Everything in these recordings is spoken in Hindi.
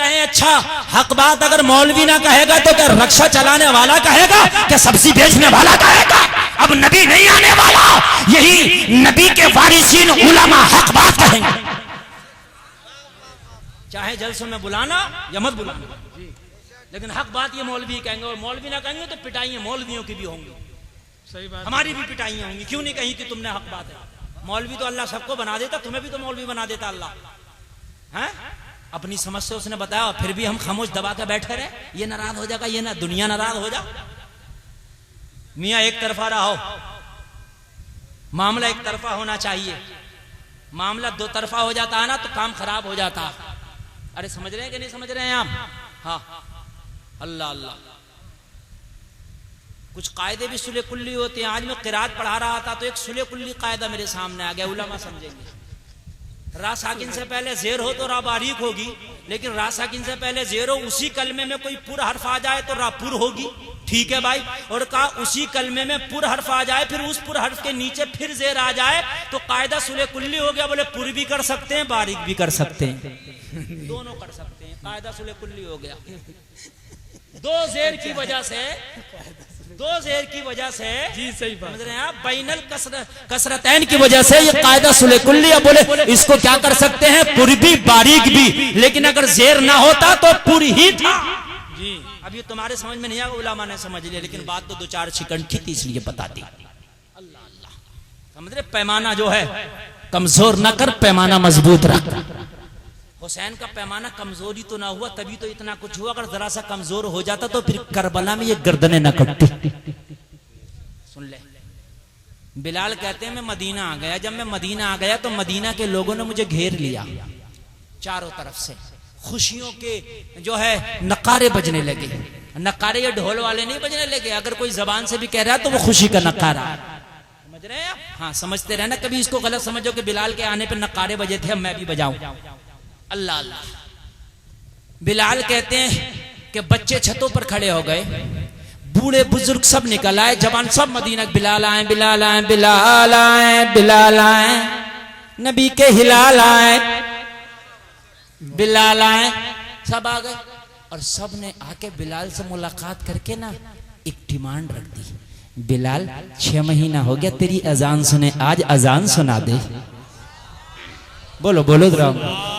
कहें अच्छा, हक बात अगर मौलवी ना कहेगा तो क्या रक्षा चलाने वाला कहेगा, क्या सब्जी बेचने वाला कहेगा? अब नबी नहीं आने वाला, यही नबी के वारिसीन उलमा हक बात कहेंगे। चाहे जलसों में बुलाना या मत बुलाना, लेकिन हक बात ये मौलवी कहेंगे, और मौलवी ना कहेंगे तो पिटाइयां मौलवियों की भी होंगी। सही बात, हमारी भी पिटाइयां होंगी। क्यों नहीं कही कि तुमने हक बात है? मौलवी तो अल्लाह सबको बना देता, तुम्हें भी तो मौलवी बना देता अल्लाह, हैं? अपनी समझ से उसने बताया, फिर भी हम खामोश दबा के बैठे रहे। ये नाराज हो जाएगा, ये ना दुनिया नाराज हो जा। मियाँ एक तरफा रहो, मामला एक तरफा होना चाहिए। मामला दो तरफा हो जाता है ना तो काम खराब हो जाता है। अरे समझ रहे हैं कि नहीं समझ रहे हैं आप? हाँ, अल्लाह अल्लाह। कुछ कायदे भी सुले कुल्ली होते हैं। आज मैं किरात पढ़ा रहा था तो एक सुले कुल्ली कायदा मेरे सामने आ गया, उलमा समझेंगे। रा साकिन से पहले जेर हो तो रा बारीक होगी, लेकिन रा साकिन से पहले जेर हो, उसी कलमे में कोई पुर हर्फ आ जाए तो रा पुर होगी। ठीक है भाई। और कहा उसी कलमे में पुर हर्फ आ जाए, फिर उस पुर हर्फ के नीचे फिर जेर आ जाए तो कायदा सुले कुल्ली हो गया। बोले पुर भी कर सकते हैं, बारीक भी कर सकते हैं, दोनों कर सकते हैं। कायदा सुले कुल्ली हो गया। दो जेर की वजह से, दो जेर की वजह से, जी सही बात, समझ रहे हैं आप, बैनल कसरतैन की वजह से ये कायदा सुले कुल्ली। अब बोले इसको क्या कर सकते हैं, पुर भी बारीक भी, लेकिन अगर जेर ना होता तो पुर ही था जी। अब ये तुम्हारे समझ में नहीं आया, उलमा ने समझ लिया, लेकिन बात तो दो चार छिकन थी इसलिए बता दी। अल्लाह अल्लाह। समझ रहे, पैमाना जो है कमजोर ना कर, पैमाना मजबूत रख। हुसैन का पैमाना कमजोरी तो ना हुआ, तभी तो इतना कुछ हुआ। अगर जरा सा कमजोर हो जाता तो फिर करबला में ये गर्दनें न कटती। सुन ले, बिलाल कहते हैं मैं मदीना आ गया। जब मैं मदीना आ गया तो मदीना के लोगों ने मुझे घेर लिया चारों तरफ से। खुशियों के जो है नकारे बजने लगे। नकारे ये ढोल वाले नहीं बजने लगे, अगर कोई जबान से भी कह रहा है तो वो खुशी का नकारा। समझ रहे हैं आप? हाँ, समझते रहना, कभी इसको गलत समझो कि बिलाल के आने पे नकारे बजे थे, अब मैं भी बजाऊं। अल्लाह अल्लाह। बिलाल कहते हैं कि बच्चे छतों पर खड़े हो गए, बूढ़े बुजुर्ग सब निकल आए, जवान सब मदीना। बिलाल आए, बिलाल आए, बिलाल आए, बिलाल आए, नबी के हिलाल आए, बिलाल आए, सब आ गए। और सब ने आके बिलाल से मुलाकात करके ना एक डिमांड रख दी, बिलाल 6 महीना हो गया तेरी अजान सुने, आज अजान सुना दे। बोलो बोलो जरा।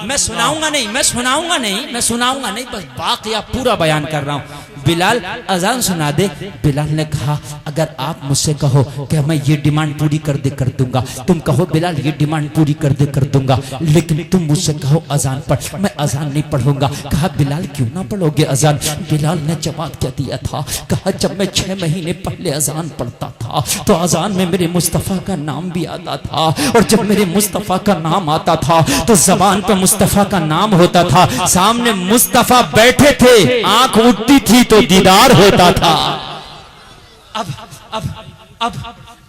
मैं सुनाऊंगा नहीं, मैं सुनाऊंगा नहीं, मैं सुनाऊंगा नहीं, बस वाकया पूरा बयान कर रहा हूं। बिलाल अजान सुना दे। बिलाल ने कहा अगर आप मुझसे कहो कि मैं ये डिमांड पूरी कर दूंगा, तुम कहो बिलाल ये डिमांड पूरी कर दूंगा, लेकिन तुम मुझसे कहो अजान पढ़, मैं अजान नहीं पढ़ूंगा। कहा बिलाल क्यों ना पढ़ोगे अजान? बिलाल ने जवाब क्या दिया था, कहा जब मैं 6 महीने पहले अजान पढ़ता था तो अजान में मेरे मुस्तफ़ा का नाम भी आता था, और जब मेरे मुस्तफ़ा का नाम आता था तो जबान पे मुस्तफ़ा का नाम होता था, सामने मुस्तफ़ा बैठे थे, आंख उठती थी तो दीदार होता था।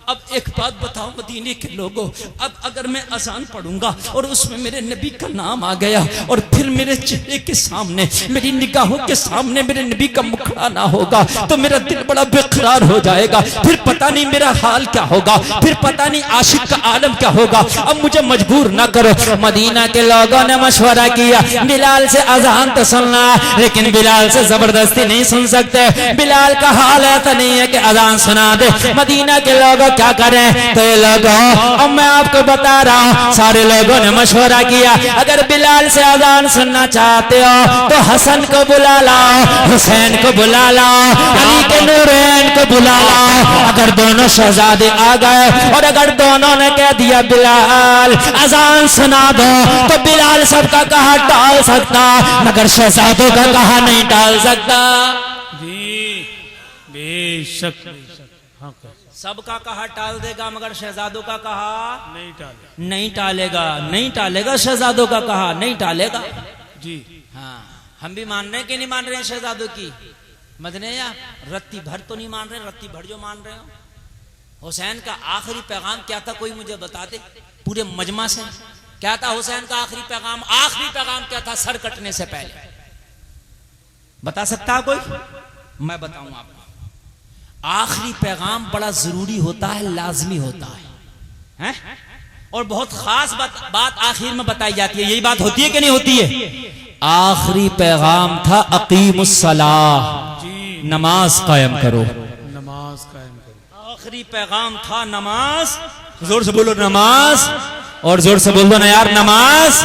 अब एक बात बताओ मदीने के लोगों, अब अगर मैं अजान पढ़ूंगा और उसमें मेरे नबी का नाम आ गया और फिर मेरे चेहरे के सामने, मेरी निगाहों के सामने मेरे नबी का मुखड़ा ना होगा तो मेरा दिल बड़ा बेकरार हो जाएगा। फिर पता नहीं मेरा हाल क्या होगा, फिर पता नहीं आशिक का आलम क्या होगा। अब मुझे मजबूर ना करो। मदीना के लोगों ने मशवरा किया बिलाल से अजान तो सुनना, लेकिन बिलाल से जबरदस्ती नहीं सुन सकते। बिलाल का हाल ऐसा नहीं है कि अजान सुना दे। मदीना के लोग क्या करें? तो ये लोगों, अब मैं आपको बता रहा हूं, सारे लोगों ने मशवरा किया अगर बिलाल से अजान सुनना चाहते हो तो हसन को बुला लाओ, हुसैन को बुला लाओ, अली के नूरैन को बुला लाओ। अगर दोनों शहजादे आ गए और अगर दोनों ने कह दिया बिलाल अजान सुना दो, तो बिलाल सबका कहा टाल सकता, मगर शहजादों का कहा नहीं टाल सकता। जी बेशक, हाँ सबका कहा टाल देगा, मगर शहजादों का कहा नहीं टाले, नहीं टालेगा, नहीं टालेगा। शहजादों का कहा नहीं टालेगा। जी हाँ, हम भी मान रहे हैं कि नहीं मान रहे हैं शहजादों की? मदने या रत्ती भर तो नहीं मान रहे, रत्ती भर जो मान रहे हो। हुसैन का आखिरी पैगाम क्या था, कोई मुझे बता दे पूरे मजमा से। क्या था हुसैन का आखिरी पैगाम? आखिरी पैगाम क्या था सर कटने से पहले? बता सकता है कोई? मैं बताऊं आपको। आखिरी पैगाम बड़ा जरूरी होता है, लाजमी होता है, और बहुत खास बात आखिर में बताई जाती है। यही बात होती है कि नहीं होती है? आखिरी पैगाम था अकीमुस्सलाह, जी नमाज कायम करो। नमाज कायम करो। आखिरी पैगाम था नमाज, जोर से बोलो नमाज, और जोर से बोल दो ना यार, नमाज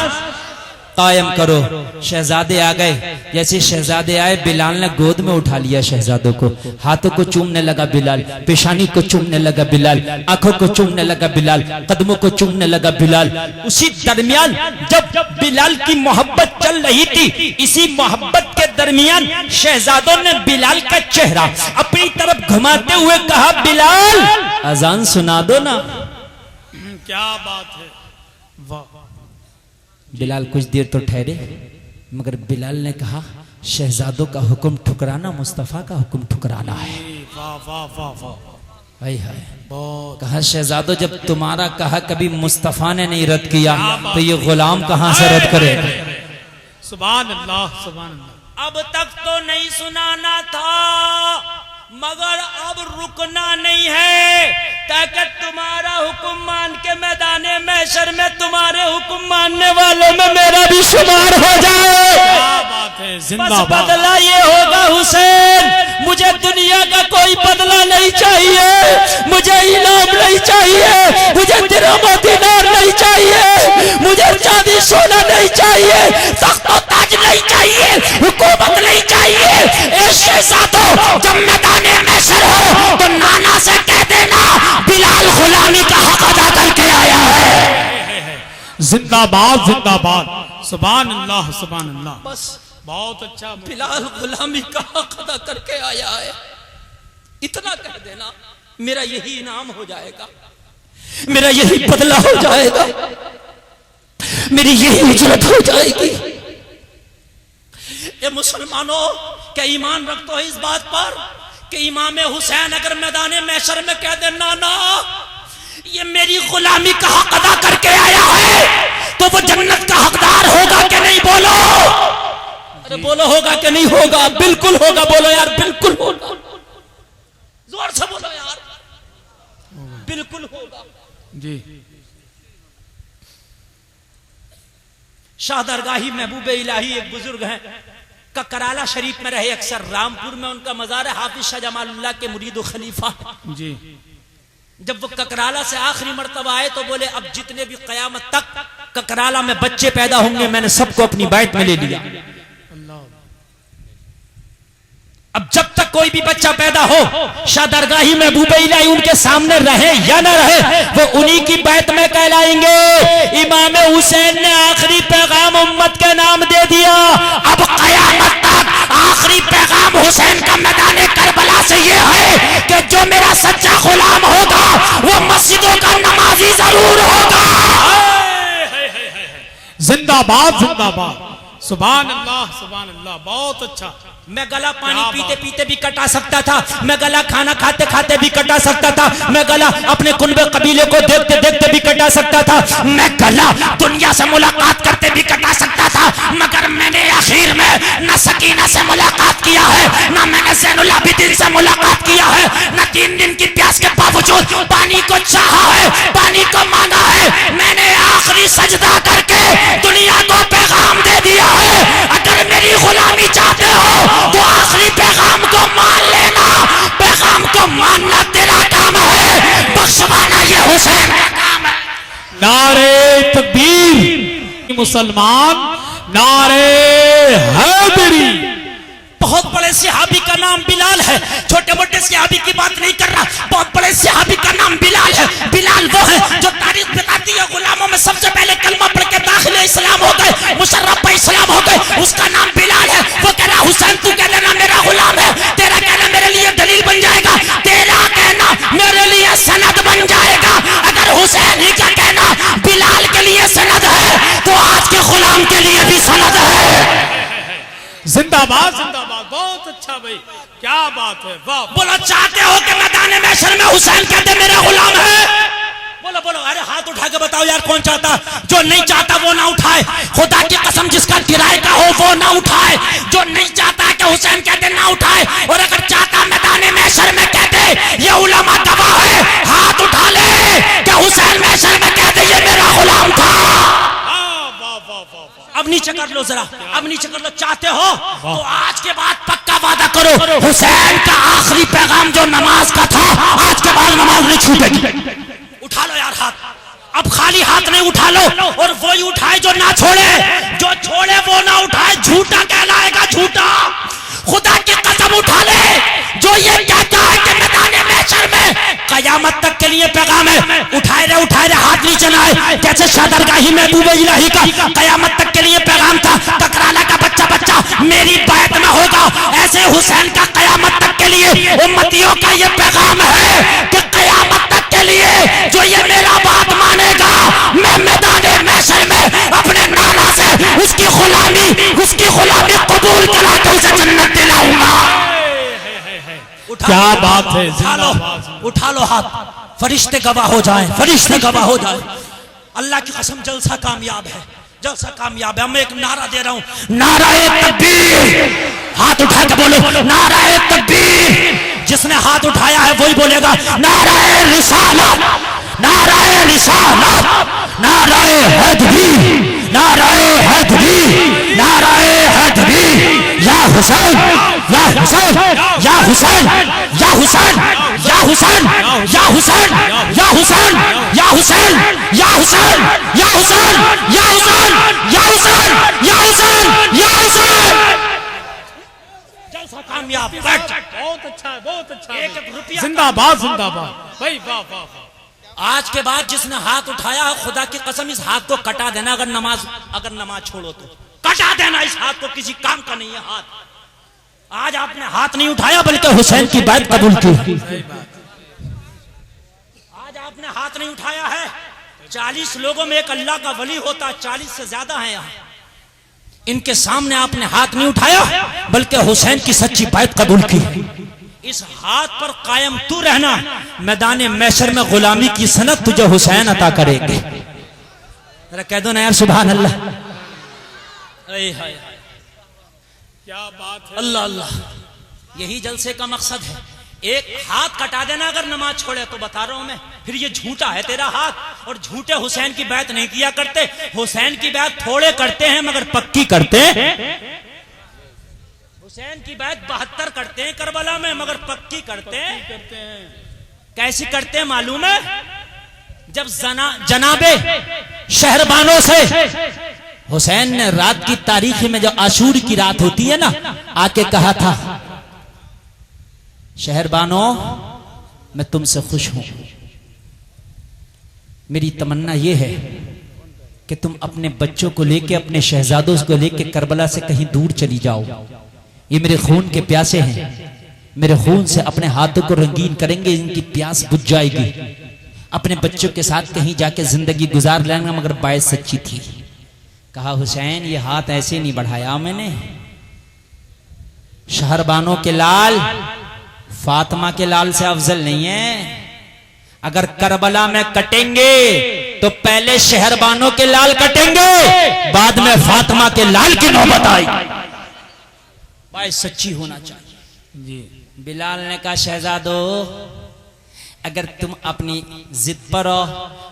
कायम करो। शहजादे आ गए, जैसे शहजादे आए बिलाल ने गोद में उठा लिया शहजादों को, हाथों को चूमने लगा बिलाल, पेशानी को चूमने लगा बिलाल, आंखों को चूमने लगा बिलाल, कदमों को चूमने लगा बिलाल। उसी दरमियान जब बिलाल की मोहब्बत चल रही थी, इसी मोहब्बत के दरमियान शहजादों ने बिलाल का चेहरा अपनी तरफ घुमाते हुए कहा, बिलाल अजान सुना दो ना। क्या बात है, वाह। बिलाल कुछ देर तो ठहरे, मगर बिलाल ने कहा, शहजादों का हुक्म ठुकराना मुस्तफा का हुक्म ठुकराना है। वाह वाह वाह वाह, हाय हाय। बहुत। कहा, शहजादों जब तुम्हारा कहा कभी मुस्तफा ने नहीं रद्द किया, तो ये गुलाम कहां से रद्द करे। सुभान अल्लाह, सुभान अल्लाह। अब तक तो नहीं सुनाना था, मगर अब रुकना नहीं है, ताकि तुम्हारा हुक्म मान के मैदाने महशर में तुम्हारे हुक्म मानने वालों में मेरा भी शुमार हो जाए। क्या बात है, बस जिंदाबाद। बदला ये होगा हुसैन, मुझे दुनिया का कोई बदला नहीं चाहिए, मुझे इनाम नहीं चाहिए, मुझे दिरहम और दीनार नहीं चाहिए, मुझे चांदी सोना नहीं चाहिए, तख्त और ताज नहीं चाहिए, हुकूमत नहीं चाहिए। ए शहजादों, जब मैदाने महशर हो तो नाना से कह देना, बिलाल गुलामी का हक अदा करके आया है। जिंदाबाद जिंदाबाद, सुभान अल्लाह सुभान अल्लाह। बस बहुत अच्छा। बिलाल गुलामी का हक अदा करके आया है, इतना कह देना, मेरा यही इनाम हो जाएगा, मेरा यही बदला हो जाएगा, मेरी यही उजरत हो जाएगी। ये मुसलमानों, क्या ईमान रखते हो इस बात पर कि इमाम हुसैन अगर मैदान महशर में कह दे, नाना ये मेरी गुलामी का हक अदा करके आया है, तो वो जन्नत का हकदार होगा कि नहीं? बोलो, अरे बोलो, होगा कि नहीं होगा? बिल्कुल होगा, बोलो यार, बिल्कुल होगा, जोर से बोलो यार, बिल्कुल होगा जी। शाह दरगाही महबूब इलाही एक बुजुर्ग हैं, कराला शरीफ में रहे अक्सर, रामपुर में उनका मजार है, हाफिज शाह जमालुल्लाह के मुरीद खलीफा। जी। जब वो ककराला से आखिरी मर्तबा आए तो बोले, अब जितने भी कयामत तक ककराला में बच्चे पैदा होंगे, मैंने सबको अपनी बैत में ले लिया। अब जब तक कोई भी बच्चा पैदा हो, शाह दरगाही महबूब इलाही उनके सामने रहे या ना रहे, वो उन्हीं की बैत में कहलाएंगे। इमाम हुसैन ने आखिरी पैगाम उम्मत के नाम दे दिया। अब कयामत तक आखिरी पैगाम हुसैन का मैदान करबला से ये है कि जो मेरा सच्चा गुलाम होगा वो मस्जिदों का नमाजी जरूर होगा। जिंदाबाद जिंदाबाद, सुभान अल्लाह सुभान अल्लाह। बहुत अच्छा। मैं गला पानी पीते पीते भी कटा सकता था, मैं गला खाना खाते खाते भी कटा सकता था, मैं गला अपने कुनबे कबीले को देखते देखते भी कटा सकता था, मैं गला दुनिया से मुलाकात करते भी कटा सकता था, मगर मैंने आखिर में न सकीना से मुलाकात किया है, न मैंने ज़ैनुल आबिदीन से मुलाकात किया है, न 3 दिन की प्यास के बावजूद पानी को चाहा है, पानी को मांगा है। मैंने आखिरी सजदा करके दुनिया को पैगाम दे दिया है, अगर मेरी गुलामी चाहते हो तो आखिरी पैगाम को मान लेना, पैगाम को मानना तेरा काम है, बख्शवाना ये हुसैन का काम है। नारे तकबीर मुसलमान, नारे हैदरी। बहुत बड़े सहाबी का नाम बिलाल है, छोटे मोटे सहाबी की बात नहीं कर रहा, बहुत बड़े सहाबी का नाम बिलाल है। बिलाल वो है जो तारीख बताती है गुलामों में सबसे पहले कलमा पढ़ के दाखिले इस्लाम हो गए, मुशर्रफ पे इस्लाम हो गए, उसका नाम बिलाल है। वो कह रहा, हुसैन तू कह देना मेरा गुलाम है, तेरा कहना मेरे लिए दलील बन जाएगा, तेरा कहना मेरे लिए सनद बन जाएगा। अगर हुसैन ही का कहना बिलाल के लिए सनद है तो आज के गुलाम के लिए भी सनद है। जिंदाबाद जिंदाबाद, बहुत अच्छा भाई, क्या बात है, वाह। बोलो, चाहते हो कि मैदान महशर में हुसैन कहते मेरा गुलाम है? बोलो बोलो, अरे हाथ उठा के बताओ यार, कौन चाहता? जो नहीं चाहता वो ना उठाए, खुदा की कसम जिसका किराए का हो वो ना उठाए, जो नहीं चाहता कि हुसैन कहते ना उठाए, और अगर चाहता मैदान महशर में कहते, ये उलमा गवाह है, हाथ उठा ले कि हुसैन महशर में कहते ये मेरा गुलाम था। अब नीचे कर लो जरा, अब नीचे कर लो। चाहते हो तो आज के बाद पक्का वादा करो, हुसैन का आखिरी पैगाम जो नमाज का था, आज के बाद नमाज नहीं छूटेगी। उठा लो यार हाथ, अब खाली हाथ नहीं उठा लो, और वही उठाए जो ना छोड़े, जो छोड़े वो ना उठाए, झूठा कहलाएगा, झूठा। खुदा की कसम उठा ले जो ये कहता है कि मैदान महशर में कयामत तक के लिए पैगाम है, उठाए रे हाथ नीचे ना आए। जैसे शादरगाही महबूब इलाही का कयामत तक के लिए पैगाम था, बकराला का बच्चा बच्चा मेरी बैत में होगा, ऐसे हुसैन का कयामत तक के लिए उम्मतियों का ये पैगाम है कि कयामत तक के लिए जो ये मेरा बात मानेगा, मैं मैदान महशर में अपने नाना से उसकी गुलामी कबूल करा के उसे जन्नत दिलाऊंगा। क्या बात है, उठा लो हाथ, फरिश्ते गवाह हो जाएं, फरिश्ते गवाह हो जाएं। अल्लाह की कसम जलसा कामयाब है, जलसा कामयाब है। मैं एक नारा दे रहा हूं, नाराए तकबीर। हाथ उठा के बोलो नाराए तकबीर। जिसने हाथ उठाया है वही बोलेगा नाराए रिसालत, नाराए रिसालत, नाराए हैदरी, नाराए हैदरी, नाराए हैदरी। या हुसैन, या हुसैन, या हुसैन, या हुसैन, या हुसैन, या हुसैन, या हुसैन, या हुसैन, या हुसैन, या हुसैन, या हुसैन, या हुसैन, या हुसैन, या हुसैन। जलसा कामयाब, बहुत अच्छा है, बहुत अच्छा है। एक रुपया जिंदाबाद जिंदाबाद भाई, वाह वाह वाह। आज के बाद जिसने हाथ उठाया है, खुदा की कसम इस हाथ को कटा देना। अगर नमाज छोड़ो तो कटा देना इस हाथ को, किसी काम का नहीं है हाथ। आज आपने हाथ नहीं उठाया बल्कि हुसैन की बात कबूल की। आज आपने हाथ नहीं उठाया है। 40 लोगों में एक अल्लाह का वली होता, 40 से ज्यादा है यहाँ। इनके सामने आपने हाथ नहीं उठाया बल्कि हुसैन की सच्ची बात कबूल की। इस हाथ पर कायम तू रहना, मैदान महशर में गुलामी की सनत तुझे हुसैन अता करेंगे। जरा कह दो ना यार सुभान अल्लाह। क्या बात है, अल्लाह अल्लाह। यही जलसे का मकसद है। एक हाथ कटा देना अगर नमाज छोड़े तो बता रहा हूं मैं, फिर ये झूठा है तेरा हाथ। और झूठे हुसैन की बात नहीं किया करते। हुसैन की बात थोड़े करते हैं मगर पक्की करते हैं। हुसैन की बात 72 करते हैं करबला में, मगर पक्की करते हैं। कैसी करते हैं मालूम है? जब जनाबे शहरबानों से हुसैन ने रात की तारीख में, जो आशूर की रात होती है ना, आके कहा था शहरबानों मैं तुमसे खुश हूं, मेरी तमन्ना यह है कि तुम अपने बच्चों को लेके, अपने शहजादों को लेके करबला से कहीं दूर चली जाओ। ये मेरे खून के प्यासे हैं, मेरे खून से अपने हाथों को रंगीन करेंगे, इनकी प्यास बुझ जाएगी। अपने बच्चों के साथ कहीं जाके जिंदगी गुजार लेना, मगर बात सच्ची थी। कहा हुसैन ये हाथ ऐसे नहीं बढ़ाया मैंने, शहरबानों के लाल फातिमा के लाल से अफजल नहीं है। अगर करबला में कटेंगे तो पहले शहरबानों के लाल कटेंगे, बाद में फातिमा के लाल की नौबत आई। बात सच्ची होना चाहिए जी। बिलाल ने कहा शहजादो अगर तुम अपनी जिद पर हो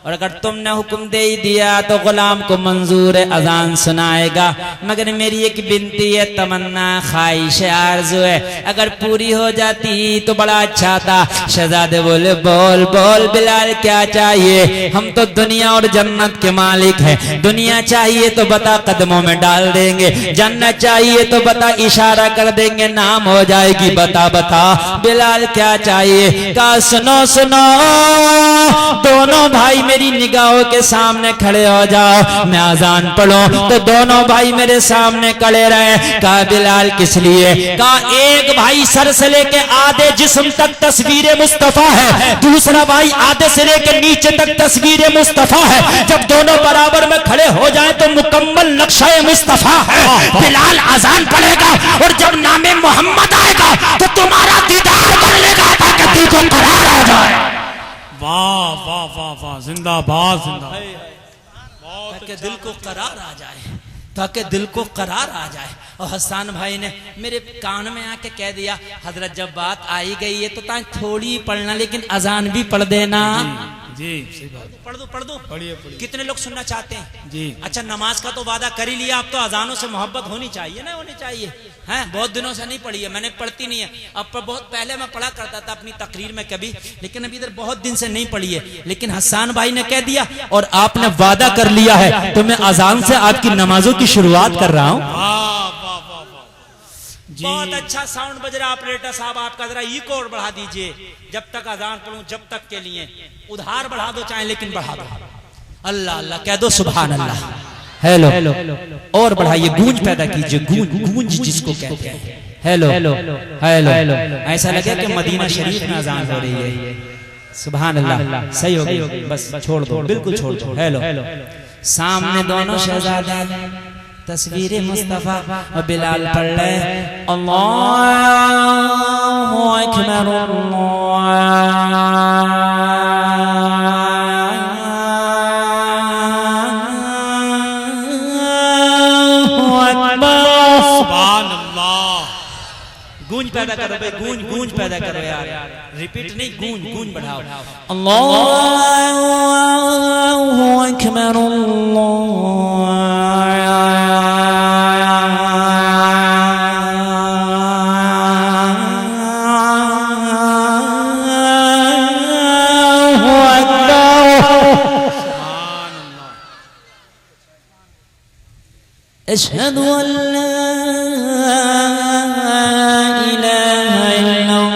और अगर तुमने हुक्म दे ही दिया तो गुलाम को मंजूर है, अजान सुनाएगा। मगर मेरी एक बिनती है, तमन्ना, ख्वाहिश, आरज़ू है, अगर पूरी हो जाती तो बड़ा अच्छा था। शहजादे बोले बोल बोल बिलाल क्या चाहिए? हम तो दुनिया और जन्नत के मालिक हैं। दुनिया चाहिए तो बता, कदमों में डाल देंगे। जन्नत चाहिए तो बता, इशारा कर देंगे, नाम हो जाएगी। बता बता बिलाल क्या चाहिए? कहा सुनो सुनो, दोनों भाई मेरी निगाहों के सामने खड़े हो जाओ, मैं अजान पढ़ूं तो दोनों भाई मेरे सामने खड़े रहे। कहा बिलाल किस लिए? कहा एक भाई सर से लेके आधे जिस्म तक तस्वीर मुस्तफा है, दूसरा भाई आधे से लेके नीचे तक तस्वीर मुस्तफा है। जब दोनों बराबर में खड़े हो जाए तो मुकम्मल नक्शा मुस्तफा है। बिलाल अजान पढ़ेगा और जब नामे मोहम्मद आएगा तो तुम्हारा दीदार कर लेगा ताकि दिल को करार आ जाए। वाह वाह वाह वाह, जिंदाबाद जिंदाबाद। ताकि दिल को करार आ जाए, ताकि दिल को करार आ जाए। और हसन भाई ने मेरे कान में आके कह दिया हजरत जब बात आई गई है तो थोड़ी पढ़ना, लेकिन अजान भी पढ़ देना। जी सही बात। पढ़ दो पढ़िए पढ़िए। कितने लोग सुनना चाहते हैं जी। अच्छा नमाज का तो वादा कर ही लिया, अब तो अजानों से मोहब्बत होनी चाहिए ना, होनी चाहिए हैं। बहुत दिनों से नहीं पढ़ी है मैंने, पढ़ती नहीं है अब, बहुत पहले मैं पढ़ा करता था अपनी तकरीर में कभी, लेकिन अभी इधर बहुत दिन से नहीं पढ़ी है। लेकिन हसन भाई ने कह दिया और आपने वादा कर लिया है तो मैं अजान से आपकी नमाजों की शुरुआत कर रहा हूँ। बहुत अच्छा साउंड बज रहा ऑपरेटर साहब आपका, जरा इको और बढ़ा दीजिए जब तक अजान पढ़ूं, जब तक के लिए उधार बढ़ा दो चाहे, लेकिन बढ़ा दो। अल्लाह अल्लाह कह दो, सुभान अल्लाह। हेलो और बढ़ाइए, गूंज पैदा कीजिए, गूंज गूंज जिसको कहते हैं। हेलो हेलो ऐसा लगे कि मदीना शरीफ में अजान हो रही है। सुभान अल्लाह, सही हो गई, बस छोड़ दो, बिल्कुल छोड़ दो। हेलो सामने दोनों शहजादे, तस्वीर मुस्तफा और बिलाल पढ़ रहे अल्लाहु अकबर सुभान अल्लाह। गूंज पैदा करो भाई, गूंज गूंज पैदा करो यार, रिपीट नहीं, गूंज गूंज बढ़ाओ। अल्लाहु अकबर अशहदु अल्ला इलाहा इल्लल्लाह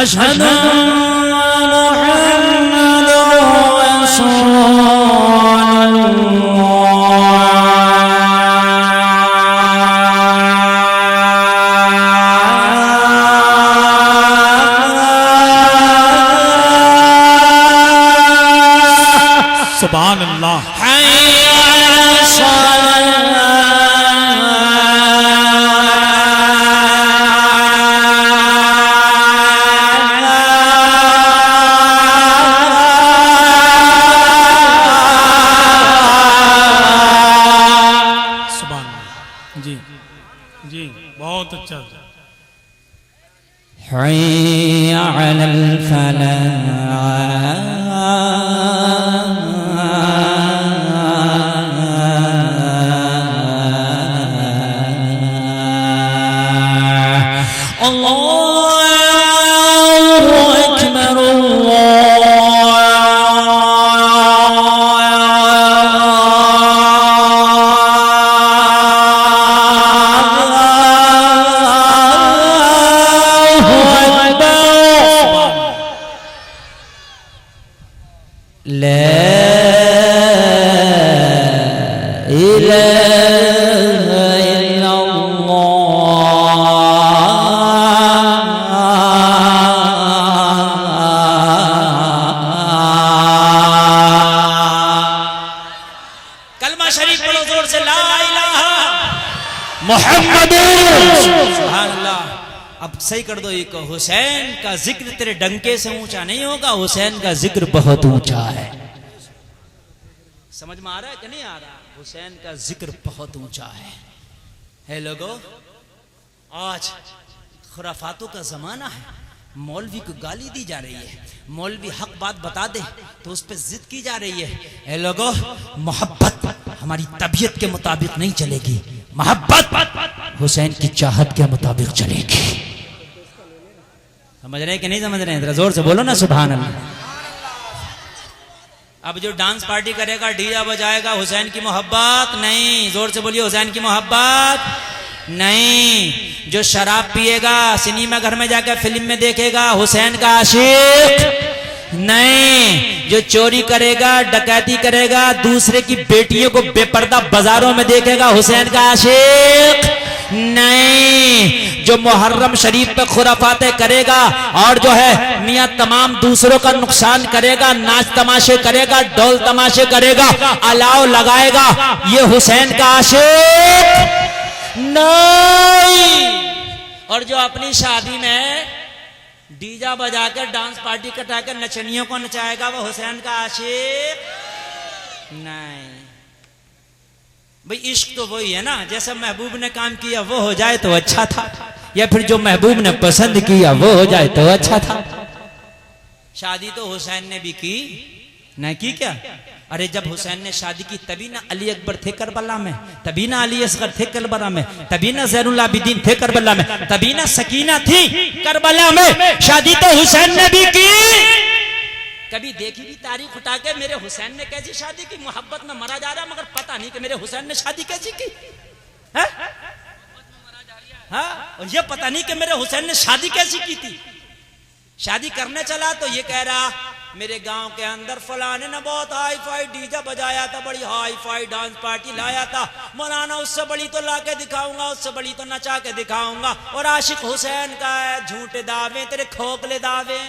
अशहदु अन्ना मुहम्मदुर सुभान अल्लाह। सुभान जी जी बहुत अच्छा। हय्या अलल फलाह अल्लाहु अकबर कलमा शरीफ पढ़ो जोर से, ला इलाहा मुहम्मदुर। सुभान अल्लाह। अब सही कर दो, एक हुसैन का जिक्र तेरे डंके से ऊंचा नहीं होगा, हुसैन का जिक्र बहुत ऊंचा है। समझ में आ रहा है कि नहीं आ रहा? हुसैन का जिक्र बहुत ऊंचा है लोगों। आज खुराफातों का जमाना है, मौलवी को गाली दी जा रही है, मौलवी हक बात बता दे तो उस पर जिद की जा रही है। लोगों मोहब्बत हमारी तबीयत के मुताबिक नहीं चलेगी, मोहब्बत हुसैन की चाहत के मुताबिक चलेगी। समझ रहे हैं कि नहीं समझ रहे हैं? जरा जोर से बोलो ना सुभान अल्लाह। अब जो डांस पार्टी करेगा, डीजा बजाएगा, हुसैन की मोहब्बत नहीं, जोर से बोलिए हुसैन की मोहब्बत नहीं। जो शराब पिएगा, सिनेमा घर में जाकर फिल्म में देखेगा, हुसैन का आशिक नहीं। जो चोरी करेगा, डकैती करेगा, दूसरे की बेटियों को बेपर्दा बाजारों में देखेगा, हुसैन का आशिक नहीं। जो मुहर्रम शरीफ पे खुराफाते करेगा और जो है मियाँ तमाम दूसरों का नुकसान करेगा, नाच तमाशे करेगा, ढोल तमाशे करेगा, अलाव लगाएगा, ये हुसैन का आशिक नहीं। और जो अपनी शादी में डीजा बजाकर डांस पार्टी कटाकर नचनियों को नचाएगा, वो हुसैन का आशिक नहीं। भाई इश्क तो वही है ना, जैसा महबूब ने काम किया वो हो जाए तो अच्छा था, या फिर जो महबूब ने पसंद किया वो हो जाए तो अच्छा था। शादी तो हुसैन ने भी की, नहीं की क्या? अरे जब हुसैन ने शादी की तभी ना अली अकबर थे करबला में, तभी ना अली असगर थे करबला में, तभी ना ज़ैनुल आबिदीन थे करबला में, तभी ना सकीना थी करबला में। शादी तो हुसैन ने भी की। कभी देखी भी तारीख उठा के मेरे हुसैन ने कैसी शादी की? मोहब्बत में मरा जा रहा मगर पता नहीं कि मेरे हुसैन ने शादी कैसी की है? हाँ, और ये पता नहीं कि मेरे हुसैन ने शादी कैसी की थी। शादी करने चला तो ये कह रहा मेरे गांव के अंदर फलाने ने बहुत हाई फाई डीजे बजाया था, बड़ी हाई फाई डांस पार्टी लाया था, मौलाना उससे बड़ी तो ला के दिखाऊंगा, उससे बड़ी तो नचा के दिखाऊंगा। और आशिक हुसैन का है, झूठे दावे तेरे खोखले दावे,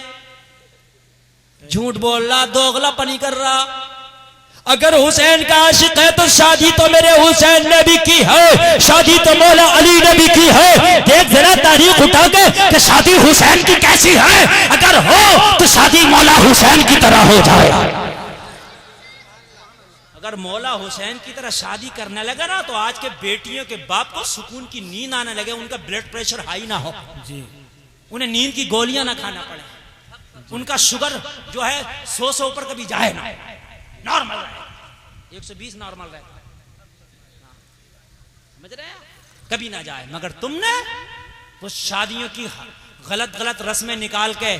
झूठ बोल रहा, दोगलापनी कर रहा। अगर हुसैन का आशिक है तो शादी तो मेरे हुसैन ने भी की है, शादी तो मौला अली ने भी की है। देख जरा तारीख उठा के कि शादी हुसैन की कैसी है, अगर हो तो शादी मौला हुसैन की तरह हो जाए। अगर मौला हुसैन की तरह शादी करने लगा ना तो आज के बेटियों के बाप को सुकून की नींद आने लगे, उनका ब्लड प्रेशर हाई ना हो जी, उन्हें नींद की गोलियां ना खाना पड़े, उनका शुगर जो है 100 से ऊपर कभी जाए ना, नॉर्मल रहे, 120 नॉर्मल रहे, समझ रहे हैं, कभी ना जाए। मगर तुमने वो शादियों की गलत गलत रस्में निकाल के